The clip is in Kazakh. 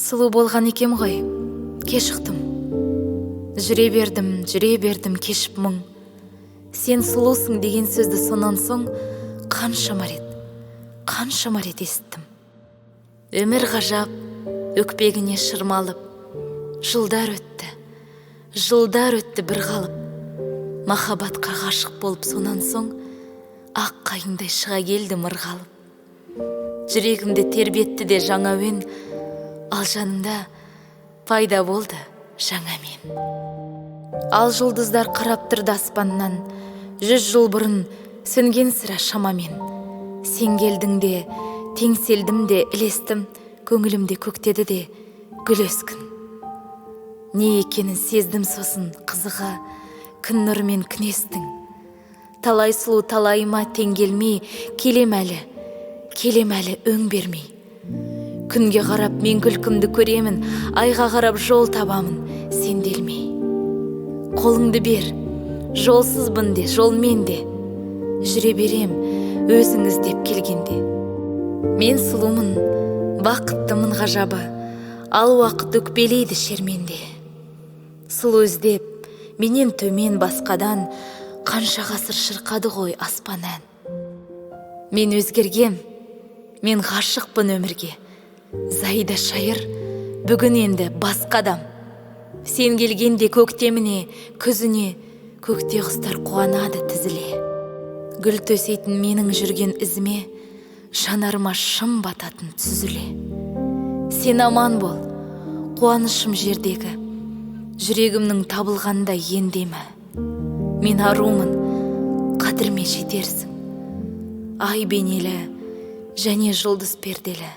Сұлу болған екем ғой, кешіктім. Жүре бердім кешіп мұң. Сен сұлусың деген сөзді сонан соң қаншама рет естім. Өмір ғажап, өкпегіне шырмалып, жылдар өтті бір қалып. Махаббатқа ғашық болып сонан соң ақ қайыңдай шыға келдім ырғалып. Жүрегімді тербетті де жаңа өн, ал жанымда пайда болды жаңа мен. Ал жұлдыздар қарап тұрды аспаннан, 100 жыл бұрын сөнген сірә шамамен. Сен келдің де, теңселдім де, ілестім, көңілімде көктеді де гүл өскін. Не екенін сездім сосын қызыға, күн нұрымен күнестің. Талай сұлу талайыма тең келмей, келем әлі өң бермей. Күнге қарап мен күлкімді көремін, айға қарап жол табамын сенделмей. Қолыңды бер, жолсызбын де, жолмен де, жүре берем өзіңіз деп келгенде. Мен сұлумын, бақыттымын ғажабы, ал уақыт өкпелейді шерменде. Сұлу іздеп, менен төмен басқадан, қанша ғасыр шырқады ғой аспан ән. Мен өзгергем, мен ғашықпын өмірге. Зайда шайыр, бүгін енді басқа адам. Сен келгенде көктеміне, күзіне, көкте құстар қуанады тізіле. Гүл төсейтін менің жүрген ізіме, жанарыма шым бататын түзіле. Сен аман бол, қуанышым жердегі, жүрегімнің табылғанда ендемі. Мен арумын, қадірме жетерсің, ай бейнелі және жұлдыз перделі.